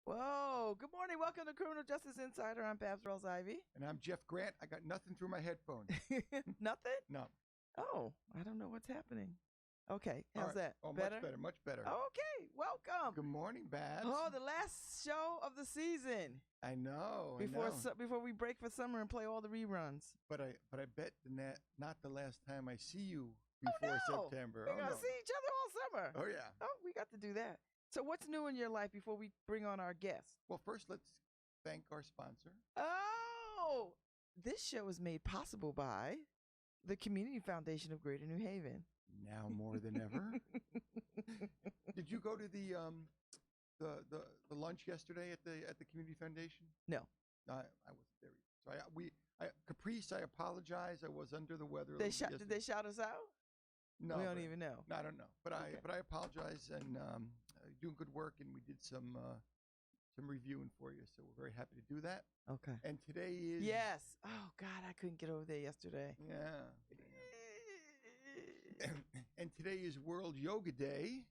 Whoa. Good morning. Welcome to Criminal Justice Insider. I'm Babz Rawls-Ivy. And I'm Jeff Grant. I got nothing through my headphones. Nothing? No. Oh, I don't know what's happening. Okay. How's All right. that? Oh, better? much better, much better. Okay. Welcome. Good morning, Babz. Oh, the last show of the season. I know. Before we break for summer and play all the reruns. But I bet not the last time I see you before September. We're going to see each other all summer. Oh, yeah. Oh, we got to do that. So what's new in your life before we bring on our guest? Well, first, let's thank our sponsor. Oh, this show is made possible by the Community Foundation of Greater New Haven. Now more than ever. Did you go to the lunch yesterday at the Community Foundation? No. I wasn't there either. So Caprice, I apologize. I was under the weather. Did they shout us out? No, we don't even know. I don't know, but I apologize, and doing good work, and we did some reviewing for you, so we're very happy to do that. Okay. And today is Oh God, I couldn't get over there yesterday. Yeah. And today is World Yoga Day.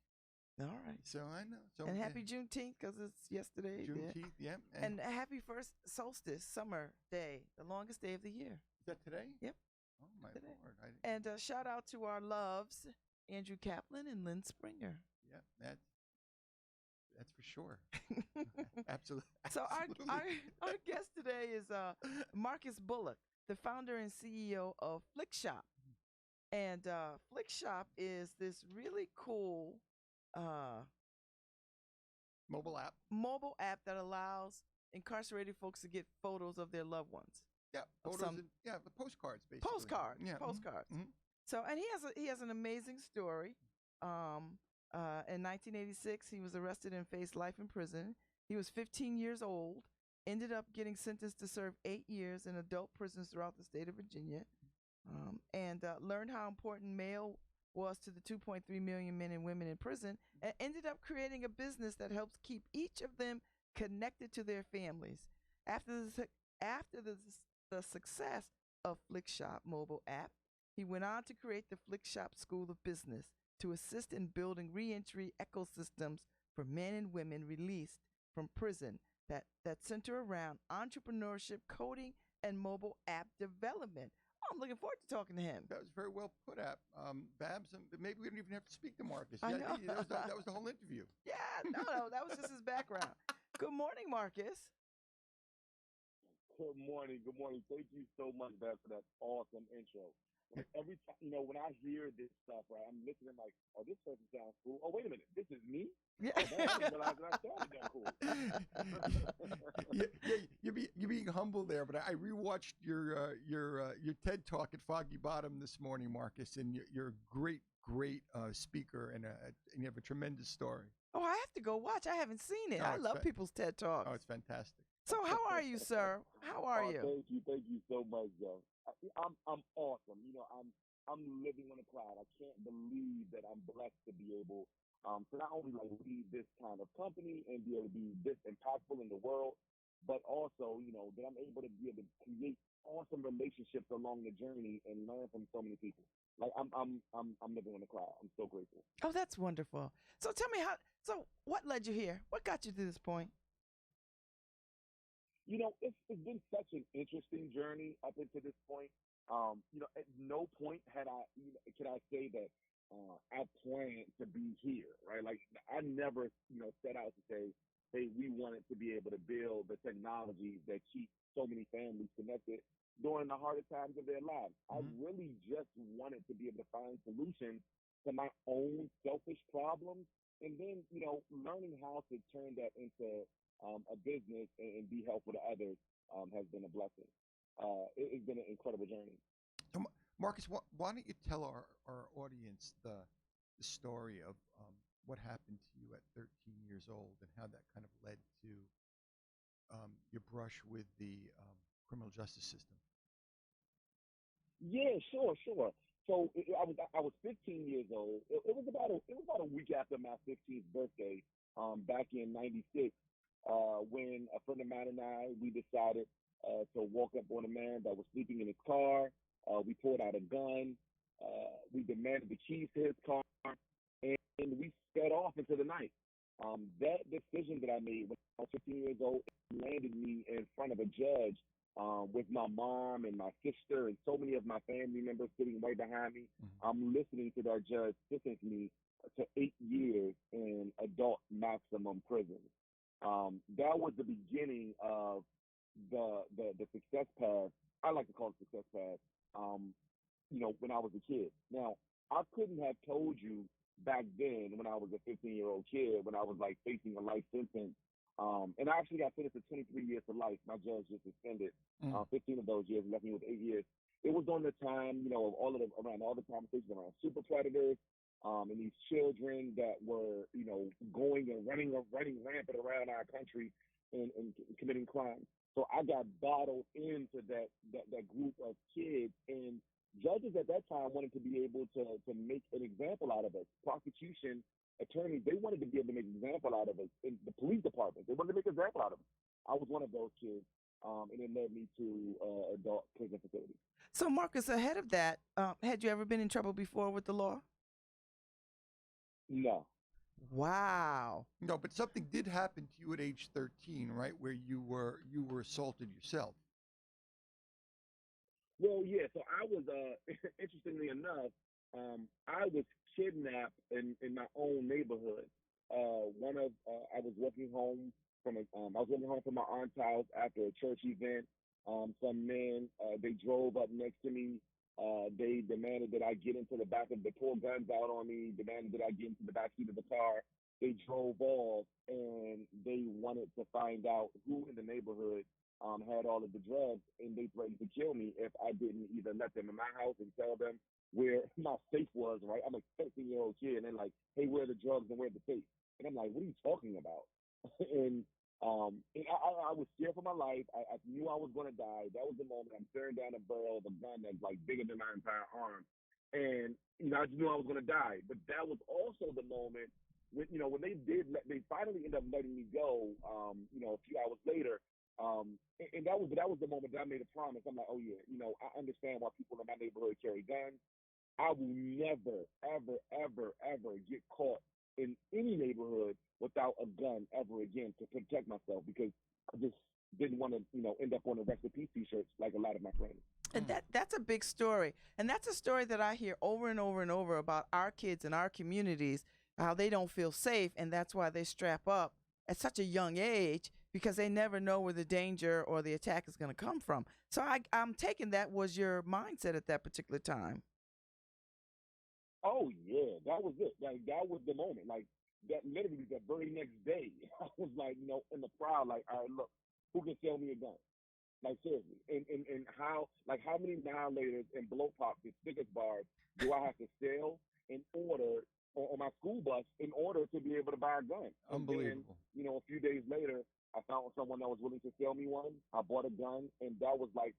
All right. So I know. So and happy Juneteenth because it's yesterday. Juneteenth, yeah. And happy first solstice, summer day, the longest day of the year. Is that today? Yep. Oh my Lord! And shout out to our loves, Andrew Kaplan and Lynn Springer. Yeah, that's for sure. Absolutely. So our guest today is Marcus Bullock, the founder and CEO of Flick Shop. And Flick Shop is this really cool mobile app that allows incarcerated folks to get photos of their loved ones. Yeah, photos. The postcards, basically. Postcards. Yeah. Postcards. Mm-hmm. So, and he has an amazing story. In 1986, he was arrested and faced life in prison. He was 15 years old, ended up getting sentenced to serve 8 years in adult prisons throughout the state of Virginia, and learned how important mail was to the 2.3 million men and women in prison, and ended up creating a business that helps keep each of them connected to their families. After the success of Flick Shop mobile app, he went on to create the Flick Shop School of Business to assist in building reentry ecosystems for men and women released from prison that center around entrepreneurship, coding, and mobile app development. Oh, I'm looking forward to talking to him. That was very well put up, Babz. Maybe we don't even have to speak to Marcus. I know. That was the whole interview. Yeah, no, that was just his background. Good morning, Marcus. Good morning. Thank you so much, Babz, for that awesome intro. Like every time, when I hear this stuff, right, I'm listening like, oh, this person sounds cool. Oh, wait a minute, this is me? Yeah. I didn't realize that I sounded that cool. You're being humble there, but I rewatched your TED Talk at Foggy Bottom this morning, Marcus, and you're a great speaker, and you have a tremendous story. Oh, I have to go watch. I haven't seen it. I love people's TED Talks. Oh, it's fantastic. So how are you, sir? How are you? Thank you so much, Joe. I'm awesome. I'm living on a cloud. I can't believe that I'm blessed to be able to not only lead this kind of company and be able to be this impactful in the world, but also that I'm able to be able to create awesome relationships along the journey and learn from so many people. Like I'm living on a cloud. I'm so grateful. Oh, that's wonderful. So tell me what led you here? What got you to this point? It's been such an interesting journey up until this point. At no point can I say that I planned to be here, right? Like I never, set out to say, hey, we wanted to be able to build the technology that keeps so many families connected during the hardest times of their lives. Mm-hmm. I really just wanted to be able to find solutions to my own selfish problems, and then, learning how to turn that into a business and be helpful to others has been a blessing. It's been an incredible journey. So, Marcus, why don't you tell our audience the story of what happened to you at 13 years old and how that kind of led to your brush with the criminal justice system? Yeah, sure. So I was 15 years old. It was about a week after my 15th birthday, back in '96. When a friend of mine and we decided to walk up on a man that was sleeping in his car. We pulled out a gun. We demanded the keys to his car, and we sped off into the night. That decision that I made when I was 15 years old landed me in front of a judge with my mom and my sister and so many of my family members sitting right behind me. Mm-hmm. I'm listening to that judge sentence me to 8 years in adult maximum prison. That was the beginning of the success path. I like to call it success path. Um, when I was a kid. Now, I couldn't have told you back then when I was a 15-year-old kid, when I was like facing a life sentence. And I actually got sentenced to 23 years to life. My judge just suspended Mm. 15 of those years and left me with 8 years. It was on the time, of around all the conversations around super predators, and these children that were, going and running rampant around our country and committing crimes. So I got bottled into that group of kids, and judges at that time wanted to be able to make an example out of us. Prosecution attorneys, they wanted to be able to make an example out of us. In the police department, they wanted to make an example out of us. I was one of those kids, and it led me to adult prison facilities. So, Marcus, ahead of that, had you ever been in trouble before with the law? No. Wow. No, but something did happen to you at age 13, right? Where you were assaulted yourself. Well, yeah. So I was, interestingly enough, I was kidnapped in my own neighborhood. I was walking home I was walking home from my aunt's house after a church event. Some men, they drove up next to me. They demanded that I get into the back of they pulled guns out on me, demanded that I get into the back seat of the car. They drove off and they wanted to find out who in the neighborhood had all of the drugs, and they threatened to kill me if I didn't either let them in my house and tell them where my safe was, right? I'm a 13-year-old kid, and they're like, hey, where are the drugs and where the safe? And I'm like, what are you talking about? And I was scared for my life. I knew I was going to die. That was the moment I'm staring down a barrel of a gun that's like bigger than my entire arm. And, I just knew I was going to die. But that was also the moment when they finally ended up letting me go, a few hours later. And that was the moment that I made a promise. I'm like, oh yeah, I understand why people in my neighborhood carry guns. I will never, ever, ever, ever get caught in any neighborhood without a gun ever again to protect myself because I just didn't want to, end up on the Rest in Peace t-shirts like a lot of my friends. And that's a big story. And that's a story that I hear over and over and over about our kids in our communities, how they don't feel safe, and that's why they strap up at such a young age because they never know where the danger or the attack is going to come from. So I'm taking that was your mindset at that particular time. Oh yeah, that was it. Like that was the moment. Like that literally the very next day, I was like, in the crowd, like, all right, look, who can sell me a gun? Like seriously, and how many Nihilators and blow pops and Snickers bars do I have to sell in order on my school bus in order to be able to buy a gun? And then, Unbelievable. a few days later, I found someone that was willing to sell me one. I bought a gun, and it was like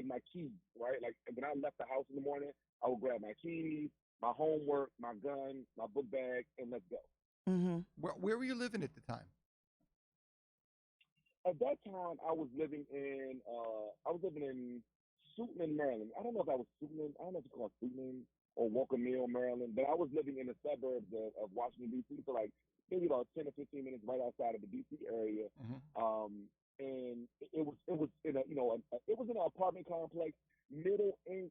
my keys, right? Like when I left the house in the morning, I would grab my keys, my homework, my gun, my book bag, and let's go. Mm-hmm. Where were you living at the time? At that time, I was living in Suitland, Maryland. I don't know if that was Suitland. I don't know if it's called Suitland or Walker Mill, Maryland, but I was living in the suburbs of Washington D.C. So like maybe about 10 or 15 minutes right outside of the D.C. area. Mm-hmm. And it was in it was in an apartment complex, middle kind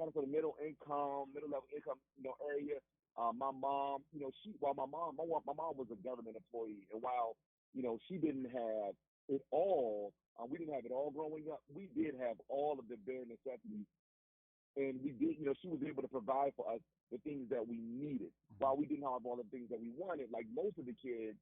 of for the middle level income area. My mom, my mom was a government employee, and while she didn't have it all. We didn't have it all growing up. We did have all of the bare necessities, and we did. She was able to provide for us the things that we needed. While we didn't have all the things that we wanted, like most of the kids,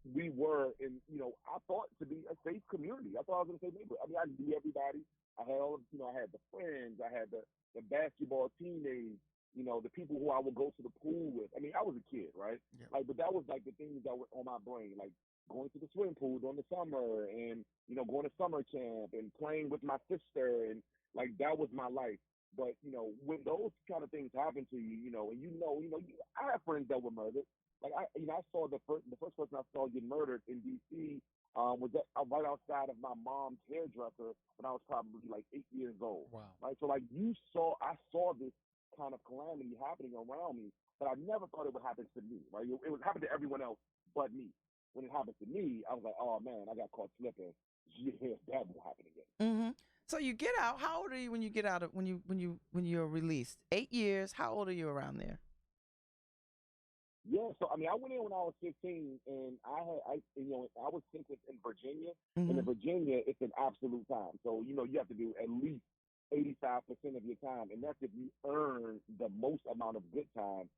we were in. I thought to be a safe community. I thought I was in a safe neighborhood. I mean, I knew everybody. I had all of, I had the friends. I had the basketball teammates. The people who I would go to the pool with. I mean, I was a kid, right? Yeah. Like, but that was like the things that were on my brain, like going to the swimming pool during the summer and, going to summer camp and playing with my sister. And like, that was my life. But, when those kind of things happen to you, and I have friends that were murdered. Like, I saw the first person I saw get murdered in D.C. Was right outside of my mom's hairdresser when I was probably like 8 years old. Wow. Right. So like I saw this kind of calamity happening around me. but I never thought it would happen to me, right? It would happen to everyone else but me. When it happened to me, I was like, oh man, I got caught slipping. Yeah, that will happen again. Mm-hmm. So you get out. How old are you when you get out of when you're released? 8 years. How old are you around there? Yeah, so I mean, I went in when I was 15, and I was sentenced in Virginia, and in Mm-hmm. Virginia, it's an absolute time. So you have to do at least 85% of your time, and that's if you earn the most amount of good time.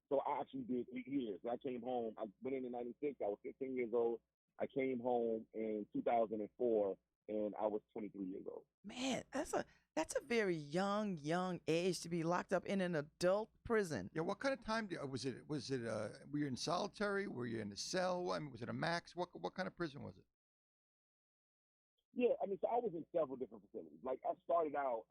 So I actually did 8 years. I came home. I went in '96. I was 15 years old. I came home in 2004, and I was 23 years old. Man, that's a very young age to be locked up in an adult prison. Yeah, what kind of time was it? Was it were you in solitary? Were you in a cell? I mean, was it a max? What kind of prison was it? Yeah, I mean, so I was in several different facilities. Like I started out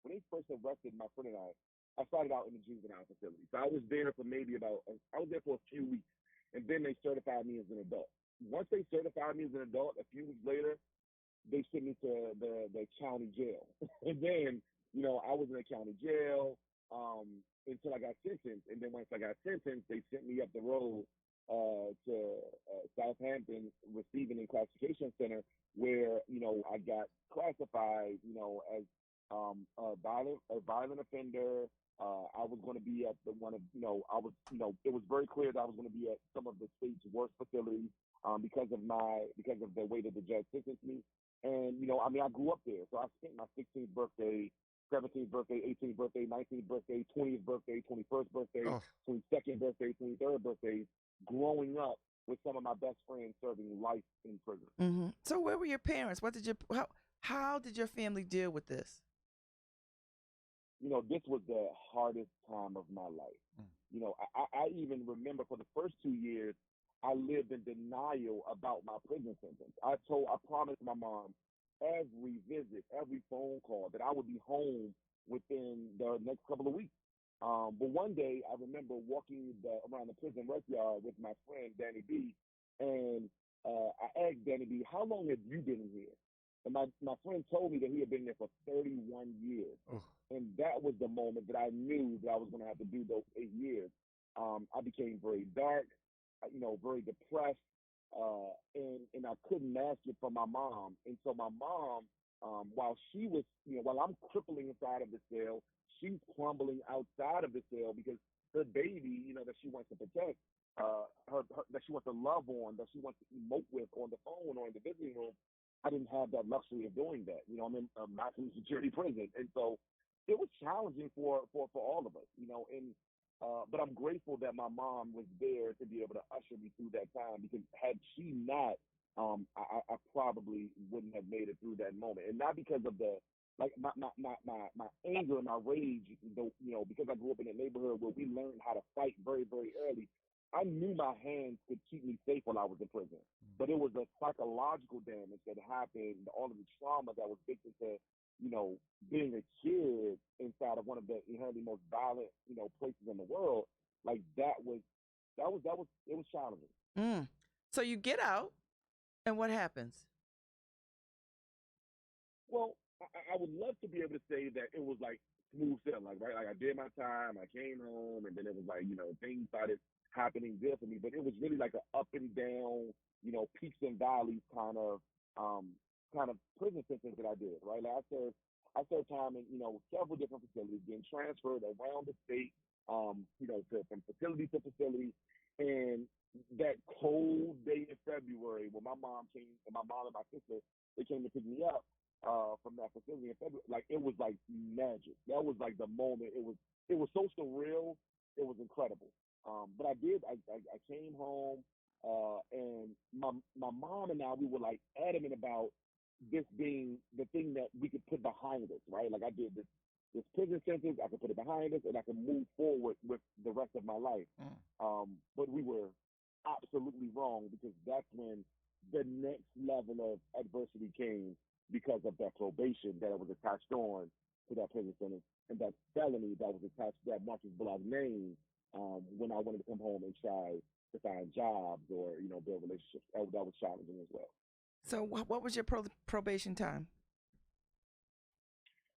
when they first arrested my friend and I started out in the juvenile facility. So I was there for I was there for a few weeks, and then they certified me as an adult. Once they certified me as an adult, a few weeks later, they sent me to the county jail, and then I was in the county jail until I got sentenced, and then once I got sentenced, they sent me up the road to Southampton Receiving and Classification Center, where I got classified, as a violent offender. I was going to be at the one of I was it was very clear that I was going to be at some of the state's worst facilities because of the way that the judge sentenced me. And I mean, I grew up there, so I spent my 16th birthday, 17th birthday, 18th birthday, 19th birthday, 20th birthday, 21st birthday, Oh, 22nd birthday, 23rd birthday, growing up with some of my best friends serving life in prison. Mm-hmm. So where were your parents? What did your how did your family deal with this? This was the hardest time of my life. mm, I even remember for the first 2 years, I lived in denial about my prison sentence. I promised my mom every visit, every phone call that I would be home within the next couple of weeks. But one day, I remember walking around the prison rec yard with my friend Danny B, and I asked Danny B, "How long have you been here?" And my friend told me that he had been there for 31 years. oh, And that was the moment that I knew that I was going to have to do those 8 years. I became very dark, very depressed, and I couldn't mask it from my mom. And so my mom, while I'm crippling inside of the cell, she's crumbling outside of the cell because her baby, that she wants to protect, that she wants to love on, that she wants to emote with on the phone or in the visiting room. I didn't have that luxury of doing that. I'm in a maximum security prison, and so it was challenging for all of us. But I'm grateful that my mom was there to be able to usher me through that time, because had she not, I probably wouldn't have made it through that moment. And not because of the like my anger and my rage, because I grew up in a neighborhood where we learned how to fight very, very early. I knew my hands could keep me safe while I was in prison, but it was the psychological damage that happened, all of the trauma that was baked into, being a kid inside of one of the inherently most violent, places in the world. Like it was challenging. Mm. So you get out, and what happens? Well, I would love to be able to say that it was like smooth sailing, like right, like I did my time, I came home, and then it was like things started happening good for me. But it was really like a up and down, peaks and valleys kind of prison sentence that I did. Right, like I served time in several different facilities, being transferred around the state, from facility to facility, and that cold day in February when my mom and my sister, they came to pick me up from that facility in February. Like it was like magic. That was like the moment. It was so surreal. It was incredible. But I did. I came home, and my mom and I, we were like adamant about this being the thing that we could put behind us, right? Like I did this prison sentence, I could put it behind us, and I could move forward with the rest of my life. mm. But we were absolutely wrong, because that's when the next level of adversity came, because of that probation that was attached on to that prison sentence, and that felony that was attached to that Marcus Bullock's name, when I wanted to come home and try to find jobs or build relationships. That was challenging as well. So what was your probation time?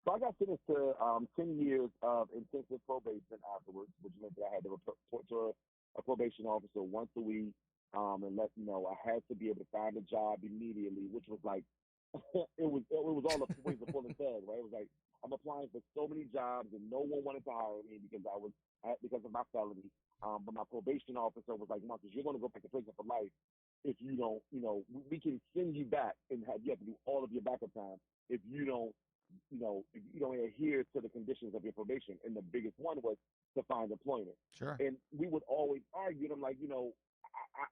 So I got sentenced to 10 years of intensive probation afterwards, which meant that I had to report to a probation officer once a week, and let you know I had to be able to find a job immediately, which was like it was all a ways of pulling tag, right? It was like I'm applying for so many jobs and no one wanted to hire me because of my felony. But my probation officer was like, Marcus, you're going to go back to prison for life if you don't, we can send you back and you have to do all of your backup time if you don't, if you don't adhere to the conditions of your probation. And the biggest one was to find employment. Sure. And we would always argue. And I'm like,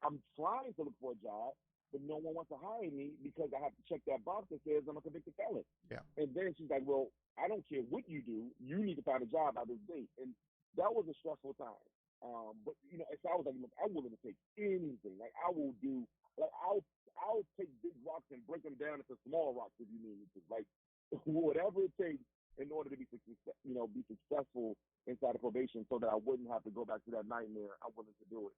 I'm trying to look for a job, but no one wants to hire me because I have to check that box that says I'm a convicted felon. Yeah. And then she's like, well, I don't care what you do. You need to find a job by this date. And that was a stressful time. But so I was like, look, I'm willing to take anything. Like I will do, like I'll take big rocks and break them down into small rocks if you need me to. Like whatever it takes in order to be successful inside of probation, so that I wouldn't have to go back to that nightmare. I'm willing to do it.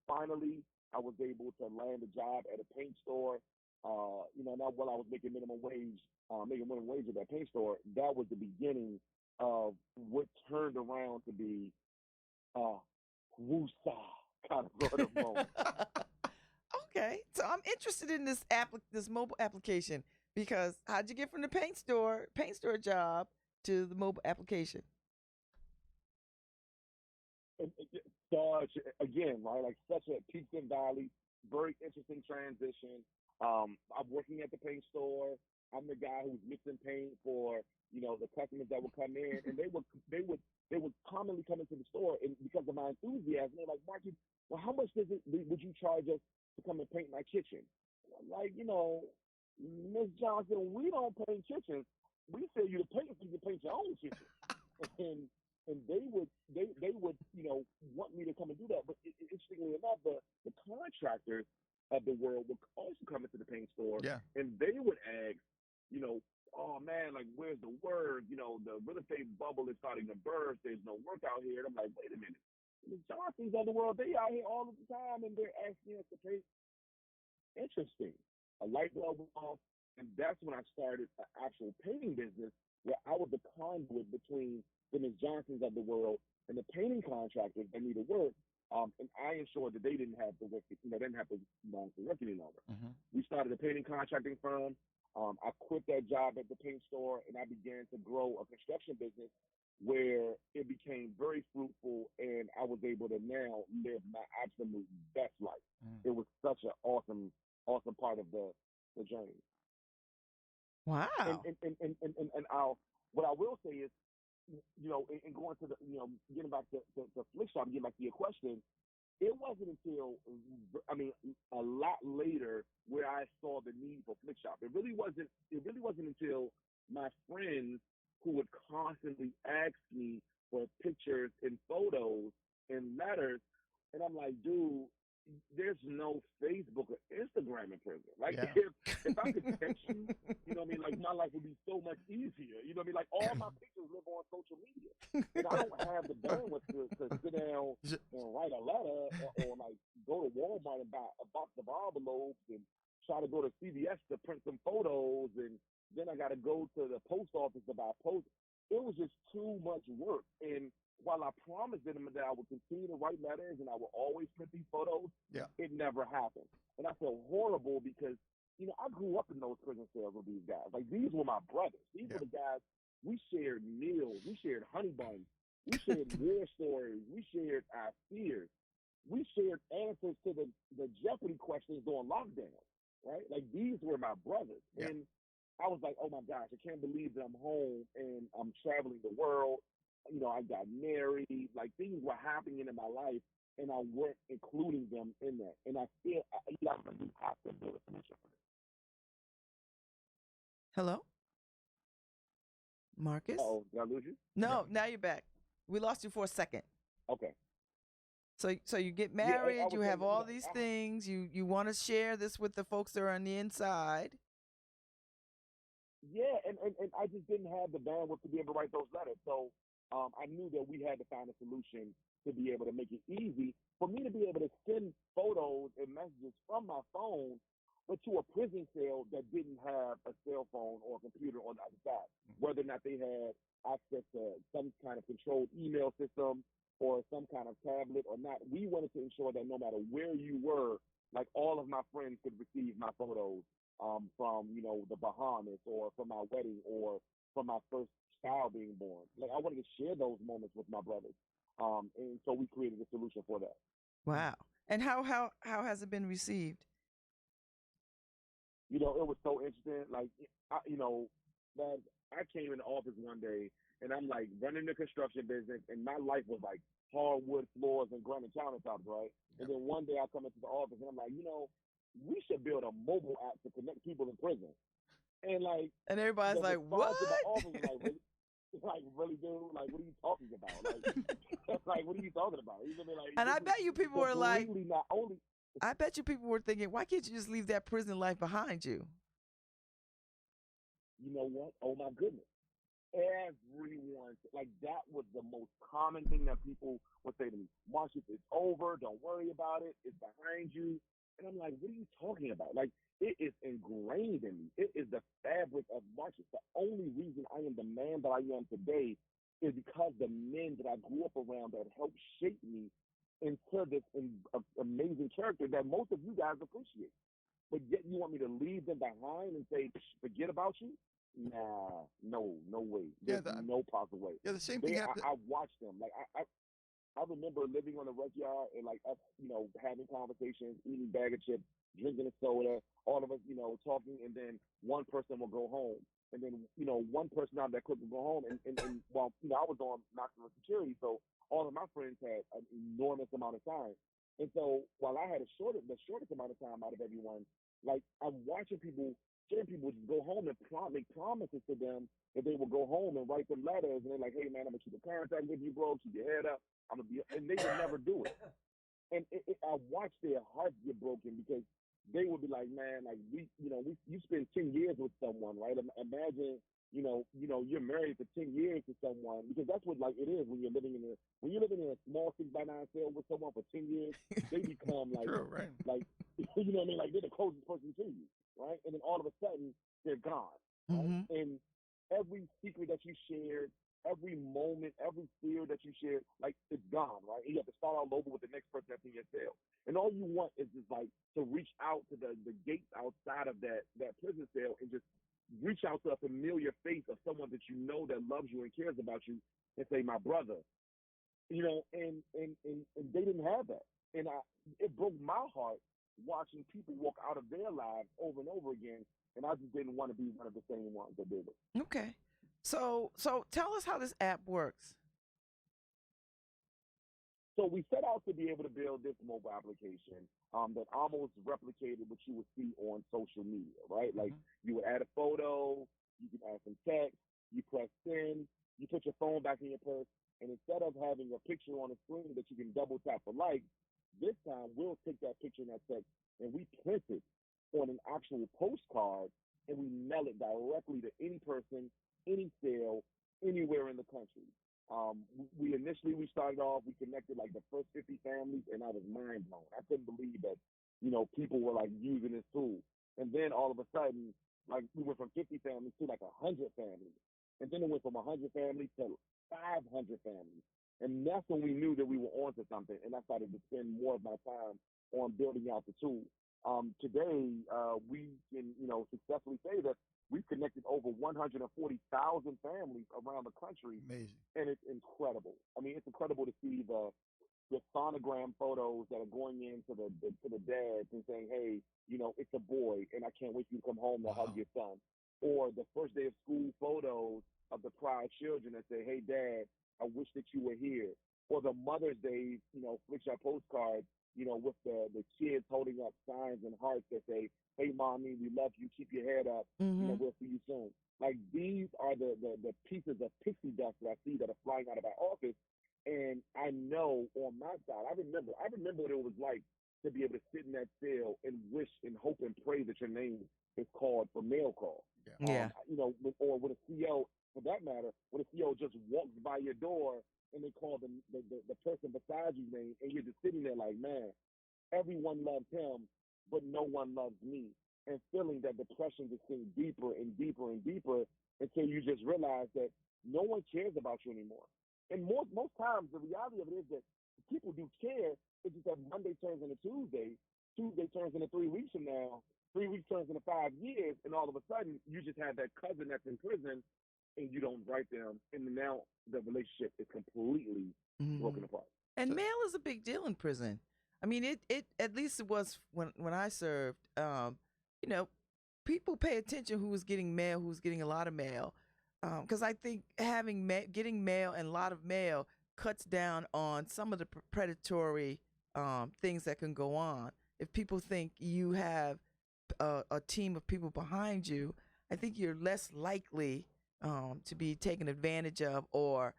Finally, I was able to land a job at a paint store. Not while I was making minimum wage at that paint store. That was the beginning of what turned around to be woosah kind of sort of moment. Okay, so I'm interested in this mobile application because how'd you get from the paint store job to the mobile application? Again, right? Like such a peaks and valleys, very interesting transition. I'm working at the paint store. I'm the guy who's mixing paint for the customers that would come in, and they would commonly come into the store, and because of my enthusiasm, they're like, Marky, well, how much would you charge us to come and paint my kitchen? And I'm like, Miss Johnson, we don't paint kitchens. We sell you the paint so you can paint your own kitchen. and they would want me to come and do that. But interestingly enough, the contractors of the world would also come into the paint store, Yeah. and they would ask, oh man, like where's the word? The real estate bubble is starting to burst. There's no work out here. And I'm like, wait a minute. The Johnsons of the world, they out here all of the time, and they're asking us to pay. Interesting. A light bulb went off, and that's when I started an actual painting business where I was the conduit between the Ms. Johnsons of the world and the painting contractors that needed work. And I ensured that they didn't have to work, didn't have to work any longer. Mm-hmm. We started a painting contracting firm. I quit that job at the paint store, and I began to grow a construction business where it became very fruitful, and I was able to now live my absolute best life. It was such an awesome part of the journey. Wow. And what I will say is, in going to getting back to Flick Shop, getting back to your question, it wasn't until, a lot later where I saw the need for Flick Shop. It really wasn't until my friends who would constantly ask me for pictures and photos and letters, and I'm like, dude, there's no Facebook or Instagram in prison. Like, Yeah. if I could text you, like my life would be so much easier. Like all my pictures live on social media, and I don't have the bandwidth to sit down and write a letter or like go to Walmart and buy a box of envelopes and try to go to CVS to print some photos, and then I got to go to the post office to buy post. It was just too much work. And while I promised them that I would continue to write letters and I would always print these photos, it never happened. And I felt horrible because, I grew up in those prison cells with these guys. Like, these were my brothers. These were the guys, we shared meals. We shared honey buns. We shared war stories. We shared our fears. We shared answers to the Jeopardy questions during lockdown, right? Like, these were my brothers. Yeah. And I was like, oh my gosh, I can't believe that I'm home and I'm traveling the world. I got married. Like, things were happening in my life, and I weren't including them in that. And I feel I have to do a solution for this. Hello, Marcus? Oh, did I lose you? No, now you're back. We lost you for a second. Okay. So you get married, I was you have saying, all these things, you want to share this with the folks that are on the inside. Yeah, and I just didn't have the bandwidth to be able to write those letters. So I knew that we had to find a solution to be able to make it easy for me to be able to send photos and messages from my phone but to a prison cell that didn't have a cell phone or a computer on the other side, whether or not they had access to some kind of controlled email system or some kind of tablet or not. We wanted to ensure that no matter where you were, like all of my friends could receive my photos from, you know, the Bahamas or from my wedding or from my first child being born. Like I wanted to share those moments with my brothers. And so we created a solution for that. Wow. And how has it been received? You know, it was so interesting. Like, you know, man, I came in the office one day and I'm like running the construction business, and my life was like hardwood floors and granite countertops, right? And then one day I come into the office and I'm like, you know, we should build a mobile app to connect people in prison. And like, And everybody's like, response what? to the office was like, really? Like, really, dude? Like, what are you talking about? Like, like, what are you talking about? You know, like, And I bet you people were like, not only. I bet you people were thinking, why can't you just leave that prison life behind you? You know what? Oh my goodness. Everyone, like that was the most common thing that people would say to me. Marcus, it's over. Don't worry about it. It's behind you. And I'm like, what are you talking about? Like, it is ingrained in me. It is the fabric of Marcus. The only reason I am the man that I am today is because the men that I grew up around that helped shape me into this amazing character that most of you guys appreciate. But yet you want me to leave them behind and say, forget about you? Nah, no way. There's no possible way. Yeah, the same thing happened. I watched them. Like I remember living on the rec yard and like us, you know, having conversations, eating bag of chips, drinking a soda, all of us, you know, talking, and then one person will go home. And then, you know, one person out of that clique will go home and well, you know, I was on maximum security, so all of my friends had an enormous amount of time. And so while I had the shortest amount of time out of everyone, like I'm watching certain people would go home and make promises to them that they will go home and write them letters, and they're like, "Hey man, I'm gonna keep in contact with you, bro. Keep your head up. I'm gonna be," and they would never do it. And I watched their hearts get broken because they would be like, "Man, like you spend 10 years with someone, right? Imagine, you're married for 10 years to someone, because that's what like it is when you're living in a small 6x9 cell with someone for 10 years. They become like, True, right. like you know what I mean? Like they're the closest person to you, right? And then all of a sudden they're gone, right? Mm-hmm. And every secret that you shared, every moment, every fear that you shared, like it's gone, right? And you have to start all over with the next person that's in your cell. And all you want is just like to reach out to the gates outside of that prison cell and just reach out to a familiar face of someone that you know that loves you and cares about you and say, my brother. And they didn't have that. And it broke my heart watching people walk out of their lives over and over again, and I just didn't want to be one of the same ones that did it. Okay. So tell us how this app works. So we set out to be able to build this mobile application that almost replicated what you would see on social media, right? Like you would add a photo, you can add some text, you press send, you put your phone back in your purse, and instead of having a picture on the screen that you can double tap for like, this time we'll take that picture and that text and we print it on an actual postcard and we mail it directly to any person, any cell, anywhere in the country. We started off, we connected like the first 50 families, and I was mind blown. I couldn't believe that, people were like using this tool. And then all of a sudden, like we went from 50 families to like 100 families. And then it went from 100 families to 500 families. And that's when we knew that we were onto something. And I started to spend more of my time on building out the tool. Today, we can, successfully say that we've connected over 140,000 families around the country. Amazing. And it's incredible. I mean, it's incredible to see the sonogram photos that are going in to the dads and saying, hey, it's a boy, and I can't wait for you to come home to hug your son. Or the first day of school photos of the proud children that say, hey, Dad, I wish that you were here. Or the Mother's Day, picture postcards, with the kids holding up signs and hearts that say, hey, Mommy, we love you. Keep your head up. Mm-hmm. We'll see you soon. Like, these are the pieces of pixie dust that I see that are flying out of our office. And I know on my side, I remember what it was like to be able to sit in that cell and wish and hope and pray that your name is called for mail call. Yeah. Or when a CO, for that matter, when a CO just walks by your door and they call the person beside you's name, and you're just sitting there like, man, everyone loves him, but no one loves me. and feeling that depression just getting deeper and deeper and deeper until you just realize that no one cares about you anymore. And most times, the reality of it is that people do care. It's just that Monday turns into Tuesday, Tuesday turns into 3 weeks from now, 3 weeks turns into 5 years, and all of a sudden you just have that cousin that's in prison, and you don't write them, and now the relationship is completely broken apart. And mail is a big deal in prison. I mean, it at least it was when I served. You know, people pay attention who was getting mail, who was getting a lot of mail, because I think getting mail and a lot of mail cuts down on some of the predatory things that can go on. If people think you have a team of people behind you, I think you're less likely to be taken advantage of, or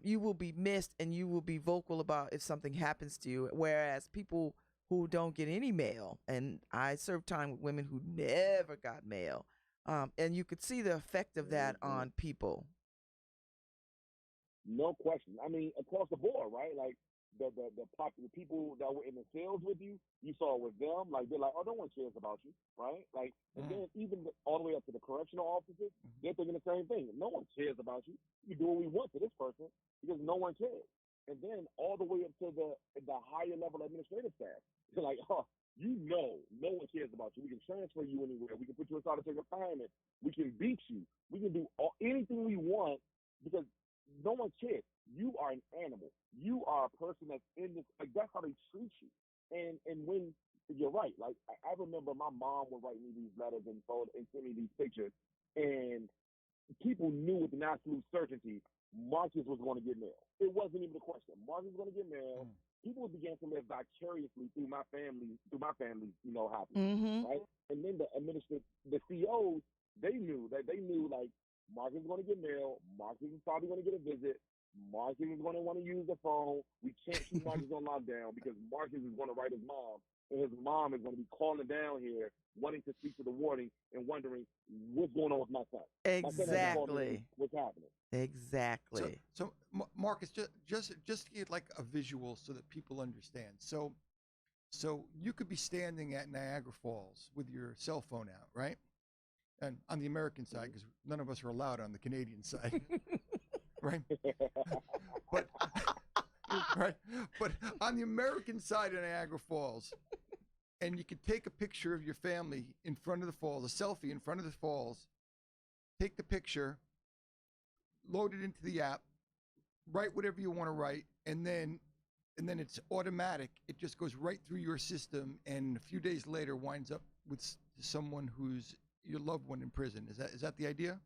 you will be missed and you will be vocal about if something happens to you. Whereas people who don't get any mail, and I served time with women who never got mail, and you could see the effect of that on people. No question. I mean, across the board, right? Like the popular people that were in the cells with you, you saw with them, like they're like, oh, no one cares about you, right? Like, and then even all the way up to the correctional officers, they're thinking the same thing. No one cares about you. You do what we want to this person because no one cares. And then all the way up to the higher level administrative staff, they're like, oh, no one cares about you. We can transfer you anywhere. We can put you in solitary confinement. We can beat you. We can do anything we want because no one cares. You are an animal. You are a person that's in this. Like that's how they treat you. And when you're right, like I remember my mom would write me these letters and send me these pictures, and people knew with an absolute certainty Marcus was going to get mail. It wasn't even a question. Marcus was going to get mail. People began to live vicariously through my family, happiness, right? And then the COs, they knew like Marcus is going to get mail. Marcus is probably going to get a visit. Marcus is going to want to use the phone. We can't keep Marcus on lockdown because Marcus is going to write his mom, and his mom is going to be calling down here, wanting to speak to the warden and wondering what's going on with my son. Exactly. What's happening? Exactly. So Marcus, just to get like a visual so that people understand. So you could be standing at Niagara Falls with your cell phone out, right? And on the American side, because none of us are allowed on the Canadian side, right? But right, but on the American side of Niagara Falls, and you can take a picture of your family in front of the falls, a selfie in front of the falls. Take the picture, load it into the app, write whatever you want to write, and then it's automatic. It just goes right through your system, and a few days later winds up with someone who's your loved one in prison. Is that the idea?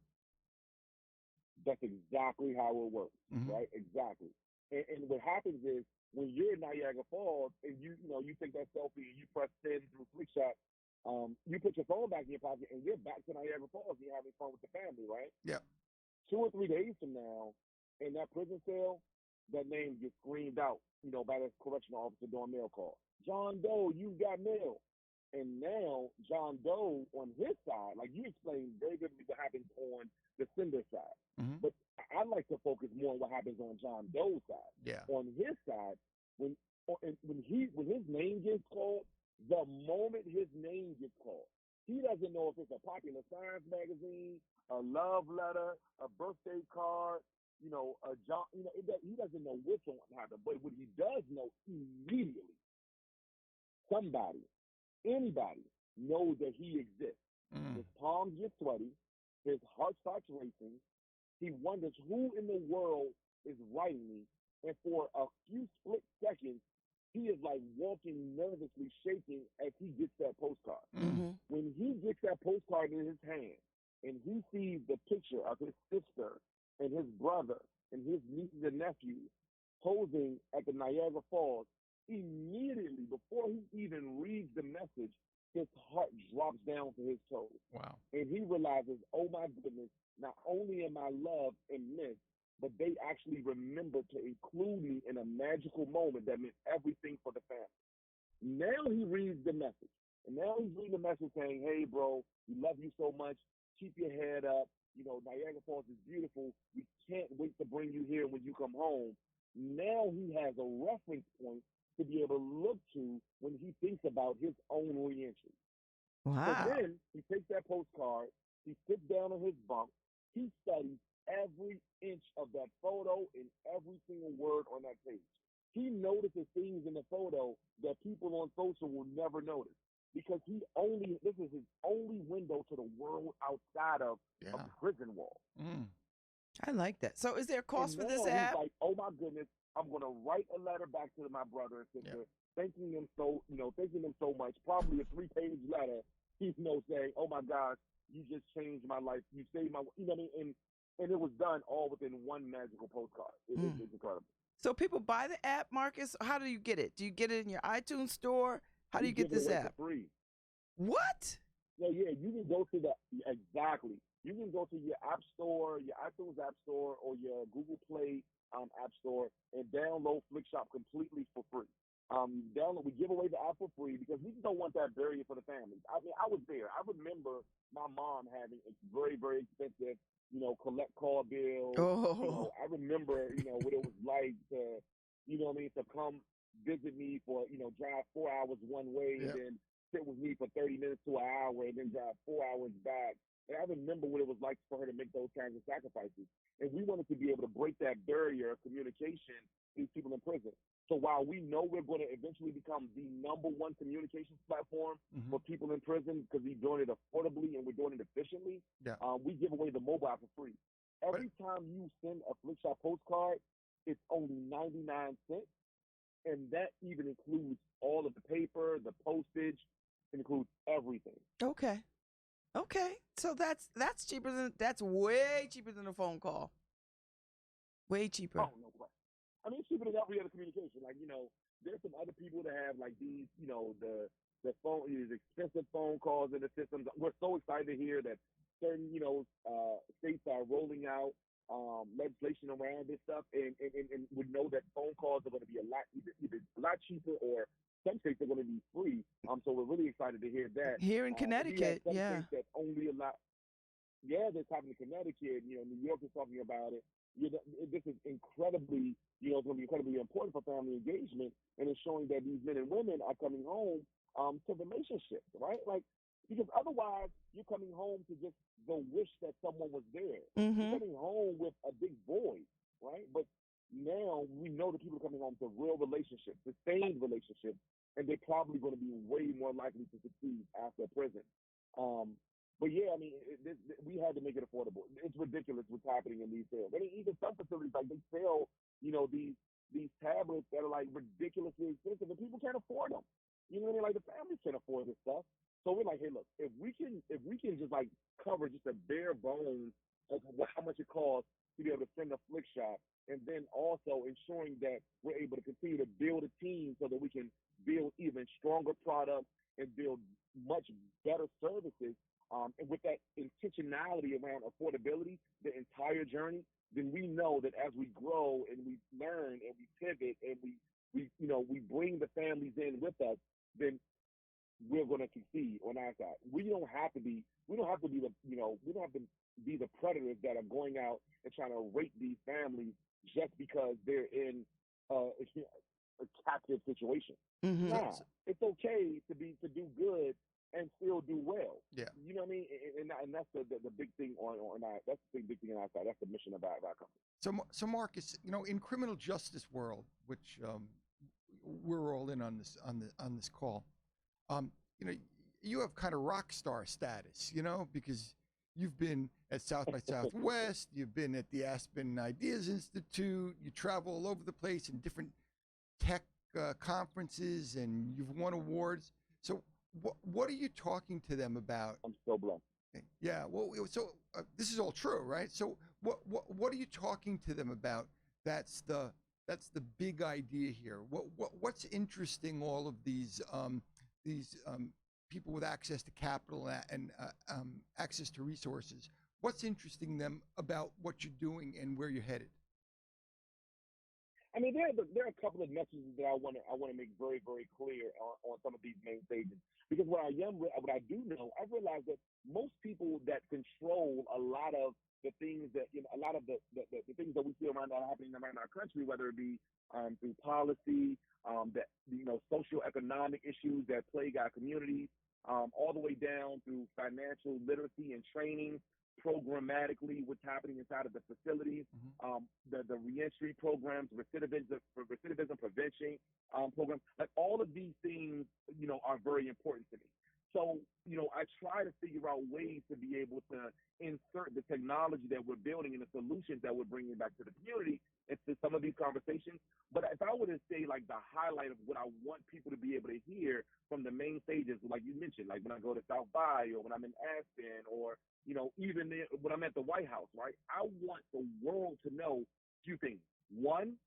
That's exactly how it works, right? Exactly. And what happens is when you're in Niagara Falls and you take that selfie and you press send through Flickshot, you put your phone back in your pocket and you're back to Niagara Falls and you're having fun with the family, right? Yeah. 2 or 3 days from now, in that prison cell, that name gets screamed out, by the correctional officer doing mail call. John Doe, you got mail. And now John Doe on his side, like you explained very vividly what happens on the sender side. But I like to focus more on what happens on John Doe's side. Yeah. On his side, when his name gets called, the moment his name gets called, he doesn't know if it's a Popular Science magazine, a love letter, a birthday card, a job. He doesn't know which one happened. But what he does know immediately, anybody knows that he exists. His palms get sweaty. His heart starts racing. He wonders who in the world is writing me. And for a few split seconds, he is like walking nervously, shaking as he gets that postcard. When he gets that postcard in his hand and he sees the picture of his sister and his brother and his nieces and nephews posing at the Niagara Falls, immediately, before he even reads the message, his heart drops down to his toes. Wow. And he realizes, oh my goodness, not only am I loved and missed, but they actually remembered to include me in a magical moment that meant everything for the family. Now he reads the message. And now he's reading the message saying, hey, bro, we love you so much. Keep your head up. Niagara Falls is beautiful. We can't wait to bring you here when you come home. Now he has a reference point to be able to look to when he thinks about his own reentry. So Wow. then he takes that postcard, he sits down on his bunk, he studies every inch of that photo and every single word on that page. He notices things in the photo that people on social will never notice because this is his only window to the world outside of a Yeah. prison wall. Mm. I like that. So is there a And cost for this now he's app? like, oh my goodness, I'm gonna write a letter back to my brother and Yeah. sister, thanking them so much. Probably a 3-page letter, saying, oh my gosh, you just changed my life. You saved my, what I mean? And it was done all within one magical postcard. It's incredible. So people buy the app, Marcus. How do you get it? Do you get it in your iTunes store? How do We you get give it this away app? for free. What? Yeah, you can go to exactly. You can go to your app store, your iTunes app store, or your Google Play app store, and download Flickshop completely for free. We give away the app for free because we just don't want that barrier for the families. I mean, I was there. I remember my mom having a very, very expensive, collect call bill. Oh. I remember, what it was like to, to come visit me for, drive 4 hours one way and Yep. then sit with me for 30 minutes to an hour and then drive 4 hours back. And I remember what it was like for her to make those kinds of sacrifices. And we wanted to be able to break that barrier of communication with people in prison. So while we know we're going to eventually become the number one communications platform Mhm. for people in prison because we're doing it affordably and we're doing it efficiently, Yeah. we give away the mobile for free. Every time you send a Flickshop postcard, it's only 99 cents. And that even includes all of the paper, the postage, it includes everything. Okay. Okay. So that's cheaper than that's way cheaper than a phone call. Way cheaper. Oh, no question. I mean, it's cheaper than every other communication. Like, there's some other people that have like these, these expensive phone calls in the systems. We're so excited to hear that certain, states are rolling out legislation around this stuff, and would know that phone calls are going to be either a lot cheaper or some states are going to be free. So we're really excited to hear that. Here in We have Connecticut, some yeah. states that only allow. Yeah, they're talking to Connecticut. New York is talking about it. This is incredibly, it's going to be incredibly important for family engagement, and it's showing that these men and women are coming home to relationships, right? Like, because otherwise you're coming home to just the wish that someone was there. You're Mm-hmm. coming home with a big void, right? But now we know that people are coming home to real relationships, sustained relationships, and they're probably going to be way more likely to succeed after prison. But yeah, I mean, we had to make it affordable. It's ridiculous what's happening in these sales. I mean, even some facilities, like they sell, these tablets that are like ridiculously expensive, and people can't afford them. You know what I mean? Like the families can't afford this stuff. So we're like, hey, look, if we can just like cover just a bare bones of how much it costs to be able to send a flick shop, and then also ensuring that we're able to continue to build a team so that we can build even stronger products and build much better services. And with that intentionality around affordability, the entire journey, then we know that as we grow and we learn and we pivot and we bring the families in with us, then we're going to succeed on our side. We don't have to be the predators that are going out and trying to rape these families just because they're in a captive situation. Mm-hmm. Nah, it's okay to do good and still do well. Yeah. You know what I mean? And that's the big thing on our, that's the big thing on our side. That's the mission of our company. So Marcus, in criminal justice world, which we're all in on this call, you have kind of rock star status, because you've been at South by Southwest, you've been at the Aspen Ideas Institute, you travel all over the place in different tech conferences, and you've won awards. So what are you talking to them about? I'm so blessed. Yeah, well, so this is all true, right? So what are you talking to them about? That's the big idea here. What's interesting all of these people with access to capital and access to resources? What's interesting them about what you're doing and where you're headed? I mean, there are a couple of messages that I want to make very, very clear on some of these main stages. Because what I do know, I've realized that most people that control a lot of the things that a lot of the things that we see around that are happening around our country, whether it be through policy, that social economic issues that plague our communities, all the way down through financial literacy and training, programmatically what's happening inside of the facilities, the reentry programs, recidivism prevention programs, like all of these things, are very important to me. So, I try to figure out ways to be able to insert the technology that we're building and the solutions that we're bringing back to the community into some of these conversations. But if I were to say, like, the highlight of what I want people to be able to hear from the main stages, like you mentioned, like when I go to South by or when I'm in Aspen or, even when I'm at the White House, right? I want the world to know a few things. One,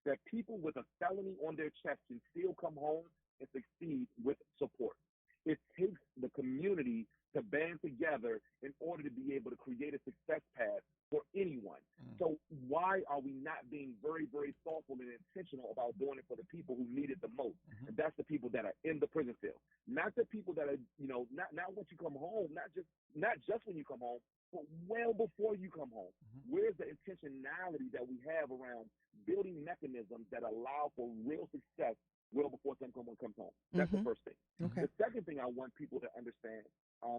that people with a felony on their chest can still come home and succeed with support. It takes the community to band together in order to be able to create a success path for anyone. So why are we not being very, very thoughtful and intentional about doing it for the people who need it the most? And that's the people that are in the prison cell, not the people that are, not once you come home, not just when you come home, but well before you come home. Where's the intentionality that we have around building mechanisms that allow for real success well before someone comes home? That's the first thing. Okay. The second thing I want people to understand,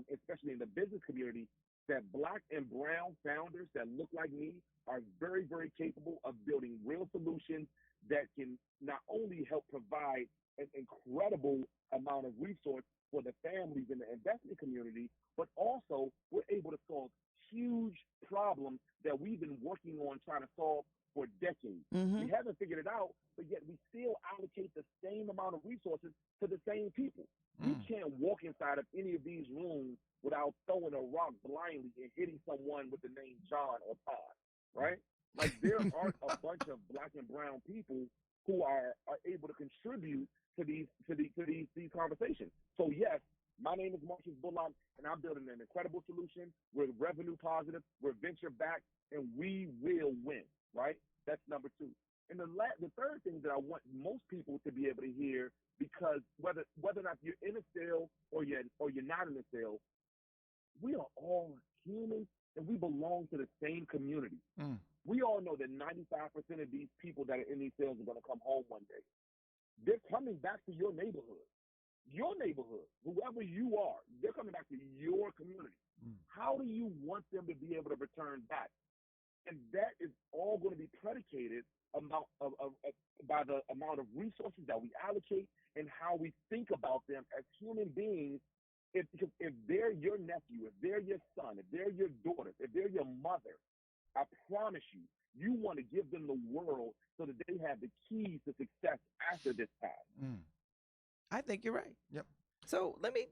especially in the business community, that Black and brown founders that look like me are very, very capable of building real solutions that can not only help provide an incredible amount of resource for the families in the investment community, but also we're able to solve huge problems that we've been working on trying to solve for decades. We haven't figured it out, but yet we still allocate the same amount of resources to the same people. You can't walk inside of any of these rooms without throwing a rock blindly and hitting someone with the name John or Todd, right? Like there are a bunch of Black and brown people who are able to contribute to these conversations. So yes, my name is Marcus Bullock, and I'm building an incredible solution. We're revenue positive, we're venture backed, and we will win, right? That's number two. And the third thing that I want most people to be able to hear, because whether or not you're in a cell or you're not in a cell, we are all humans and we belong to the same community. We all know that 95% of these people that are in these cells are going to come home one day. They're coming back to your neighborhood. Your neighborhood, whoever you are, they're coming back to your community. How do you want them to be able to return back? And that is all going to be predicated by the amount of resources that we allocate and how we think about them as human beings. If they're your nephew, if they're your son, if they're your daughter, if they're your mother, I promise you want to give them the world so that they have the keys to success after this time. I think you're right. Yep. So let me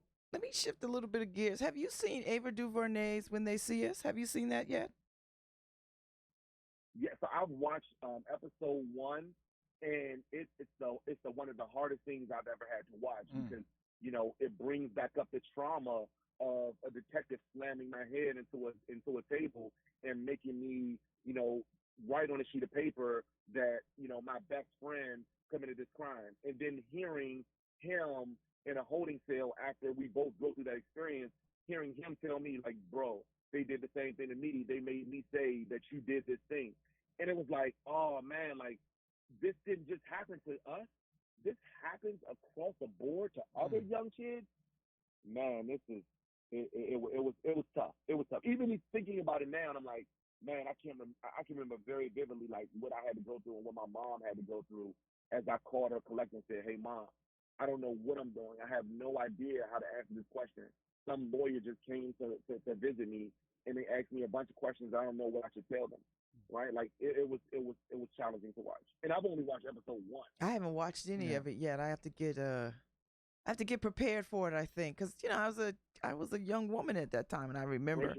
shift a little bit of gears. Have you seen Ava DuVernay's When They See Us? Have you seen that yet? Yeah, so I've watched episode 1, and it's one of the hardest things I've ever had to watch because it brings back up the trauma of a detective slamming my head into a table and making me write on a sheet of paper that my best friend committed this crime, and then hearing him in a holding cell after we both go through that experience, hearing him tell me, like, bro, they did the same thing to me. They made me say that you did this thing. And it was like, oh, man, like, this didn't just happen to us. This happens across the board to other young kids. Man, it was tough. It was tough. Even thinking about it now, and I'm like, man, I can remember very vividly, like, what I had to go through and what my mom had to go through as I called her collect and said, hey, Mom, I don't know what I'm doing. I have no idea how to answer this question. Some lawyer just came to visit me, and they asked me a bunch of questions. I don't know what I should tell them. Right? Like it was challenging to watch. And I've only watched episode 1. I haven't watched any of it yet. I have to get prepared for it, I think, because I was a young woman at that time, and I remember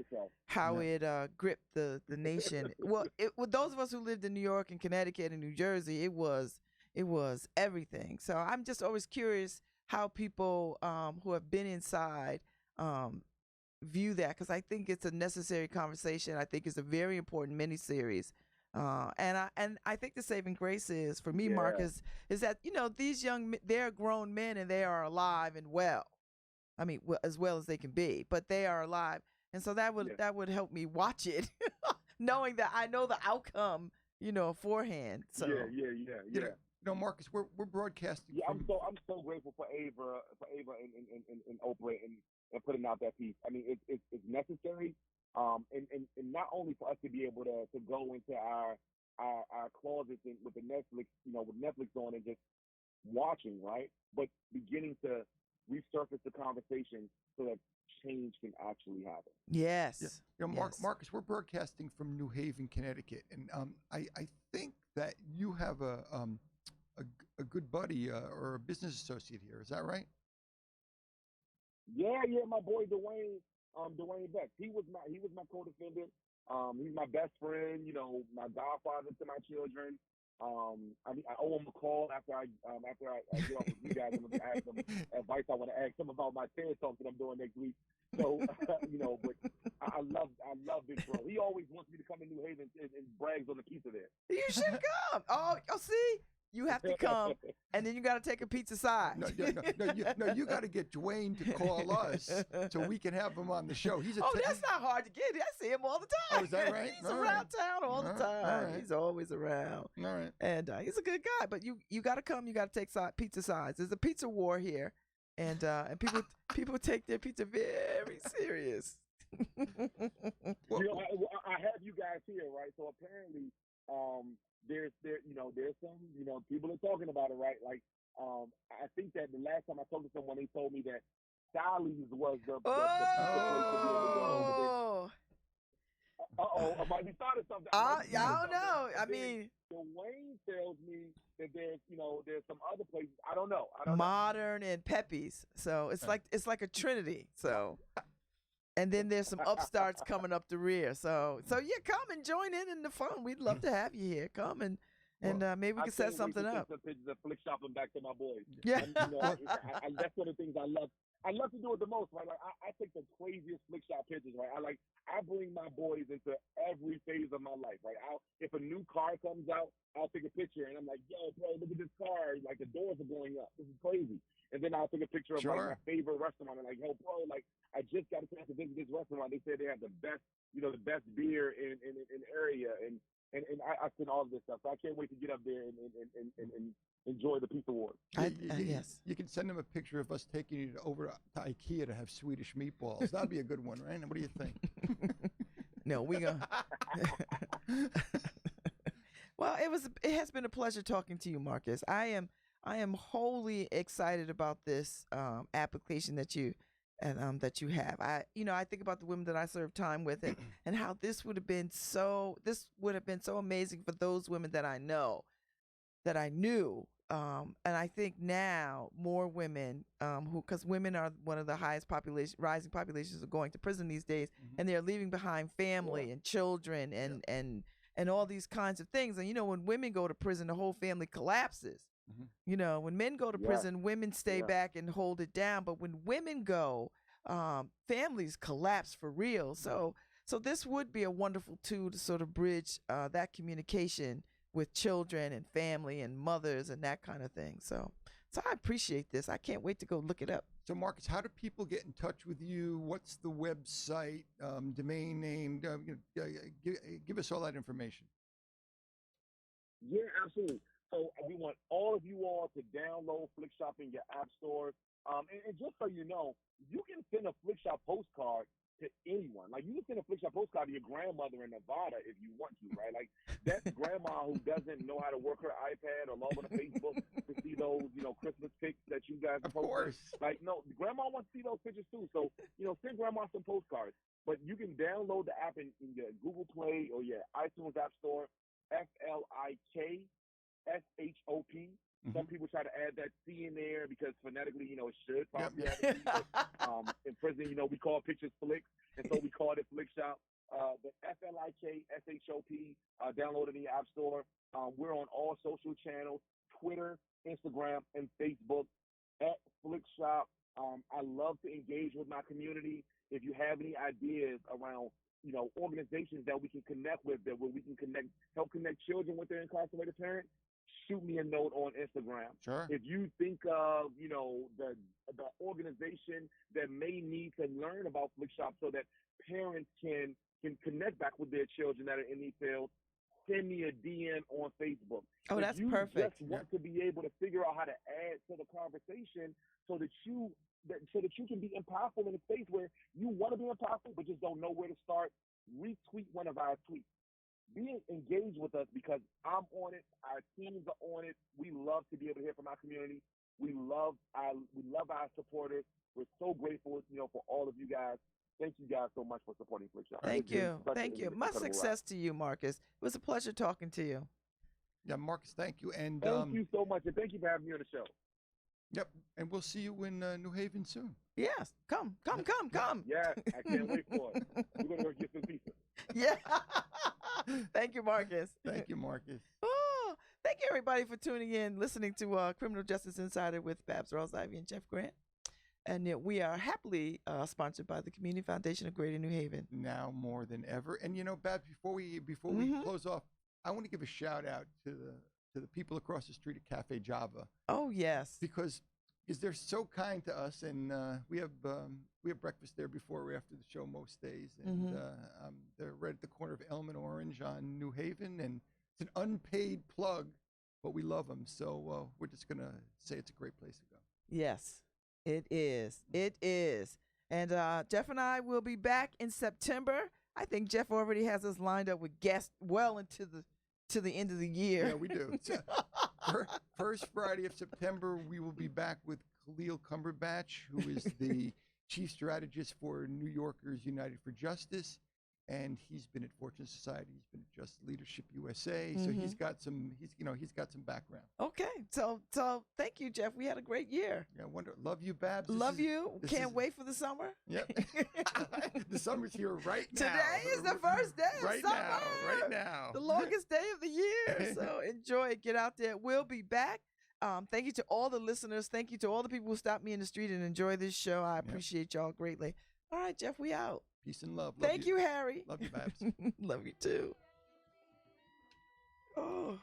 how it gripped the nation. Well, with those of us who lived in New York and Connecticut and New Jersey, it was everything. So I'm just always curious how people who have been inside view that, because I think it's a necessary conversation. I think it's a very important miniseries. And I think the saving grace is, for me, Marcus, is that, these they're grown men and they are alive and well. I mean, as well as they can be, but they are alive. And so that would help me watch it, knowing that I know the outcome, beforehand. So Yeah. Marcus, we're broadcasting Yeah, from. I'm so grateful for Ava and Oprah and putting out that piece. I mean, it's necessary, and not only for us to be able to go into our closets and with the Netflix, with Netflix on and just watching, right? But beginning to resurface the conversation so that change can actually happen. Yeah, Yes. Yes. Marcus, we're broadcasting from New Haven, Connecticut, and I think that you have a good buddy or a business associate here. Is that right? Yeah, yeah, my boy Dwayne Beck. He was my co-defendant. He's my best friend. My godfather to my children. I owe him a call after I get off with you guys. I'm gonna ask him advice. I want to ask him about my TED talk that I'm doing next week. So but I love Big Bro. He always wants me to come to New Haven and brags on the pizza there. You should come. Oh, see, you have to come, and then you got to take a pizza side. You got to get Dwayne to call us so we can have him on the show. He's that's not hard to get. I see him all the time. Oh, is that right? He's around town all the time. All right. He's always around. All right. And he's a good guy. But you got to come. You got to take pizza sides. There's a pizza war here, and people take their pizza very serious. I have you guys here, right? So apparently, there's some people are talking about it, right? Like, I think that the last time I talked to someone, they told me that Sally's was the pizza place to be able to go. I might be starting something. I don't know. I mean, Dwayne tells me that there's some other places. I don't know. Modern and Pepe's. So it's like a trinity. So. And then there's some upstarts coming up the rear. So yeah, come and join in the fun. We'd love to have you here. Come and maybe we can set something up. Take some pictures of Flick Shopping back to my boys. Yeah. And, that's one of the things I love. I love to do it the most, right? Like I take the craziest Flick Shop pictures, right? I bring my boys into every phase of my life, right? If a new car comes out, I'll take a picture and I'm like, yo, bro, look at this car. Like the doors are going up. This is crazy. And then I'll take a picture of like my favorite restaurant and like, yo, bro, like I just got a chance to visit this restaurant. They said they have the best beer in the area and I send all of this stuff. So I can't wait to get up there and enjoy the Pizza Wars. Yes. You can send them a picture of us taking you over to IKEA to have Swedish meatballs. That'd be a good one, right? What do you think? No, we gonna. Well, it has been a pleasure talking to you, Marcus. I am wholly excited about this application that you have. I think about the women that I served time with and how this would have been so amazing for those women that I knew. And I think now more women because women are one of the highest rising populations of going to prison these days, and they're leaving behind family and children and all these kinds of things. And when women go to prison, the whole family collapses. When men go to prison, women stay back and hold it down. But when women go, families collapse for real. So this would be a wonderful tool to sort of bridge that communication with children and family and mothers and that kind of thing. So I appreciate this. I can't wait to go look it up. So Marcus, how do people get in touch with you? What's the website, domain name? Give us all that information. Yeah, absolutely. So we want all of you all to download Flick Shop in your app store. And just so you know, you can send a Flick Shop postcard to anyone. Like you can send a Flick Shop postcard to your grandmother in Nevada if you want to, right? Like that grandma who doesn't know how to work her iPad or log on to Facebook to see those, Christmas pics that you guys Of post. course. Like, no, grandma wants to see those pictures too. So, send grandma some postcards. But you can download the app in your Google Play or your iTunes App Store, FLIKSHOP. Some people try to add that C in there because phonetically, it should probably have a C. But, in prison, we call pictures flicks, and so we called it Flick Shop. The FLIKSHOP, download it in your App Store. We're on all social channels, Twitter, Instagram, and Facebook at Flick Shop. I love to engage with my community. If you have any ideas around organizations that we can connect with, where we can help connect children with their incarcerated parents, shoot me a note on Instagram. Sure. If you think of, the organization that may need to learn about Flick Shop so that parents can connect back with their children that are in these fields, send me a DM on Facebook. Oh, If that's you perfect. just want to be able to figure out how to add to the conversation so that you can be impactful in a space where you want to be impactful but just don't know where to start, retweet one of our tweets. Be engaged with us because I'm on it. Our teams are on it. We love to be able to hear from our community. We love our supporters. We're so grateful, for all of you guys. Thank you guys so much for supporting Flickshot. Thank you. Thank you. Much success to you, Marcus. It was a pleasure talking to you. Yeah, Marcus, thank you. And thank you so much, and thank you for having me on the show. Yep, and we'll see you in New Haven soon. Yes, come. Yeah, I can't wait for it. We're gonna go get some pizza. Yeah. Thank you, Marcus. Thank you, Marcus. Oh, thank you, everybody, for tuning in, listening to Criminal Justice Insider with Babz, Rawls-Ivy, and Jeff Grant. And we are happily sponsored by the Community Foundation of Greater New Haven. Now more than ever. And Babz, before we close off, I want to give a shout out to the people across the street at Cafe Java. Oh yes, because they're so kind to us, and we have breakfast there before or after the show most days, and they're right at the corner of Elm and Orange on New Haven, and it's an unpaid plug, but we love them, so we're just gonna say it's a great place to go. Yes, it is. It is. And Jeff and I will be back in September. I think Jeff already has us lined up with guests well into the end of the year. Yeah, we do. First Friday of September, we will be back with Khalil Cumberbatch, who is the chief strategist for New Yorkers United for Justice, and he's been at Fortune Society. He's been at Just Leadership USA, so he's got some background. Okay, so thank you, Jeff. We had a great year. Yeah, love you, Babz. Love you. Can't wait for the summer. Yep. The summer's here right now. Today is the first day of summer. Right now. The longest day of the year. So enjoy it. Get out there. We'll be back. Thank you to all the listeners. Thank you to all the people who stopped me in the street and enjoy this show. I appreciate y'all greatly. All right, Jeff, we out. Peace and love. Thank you, Harry. Love you, Babz. Love you too. Oh.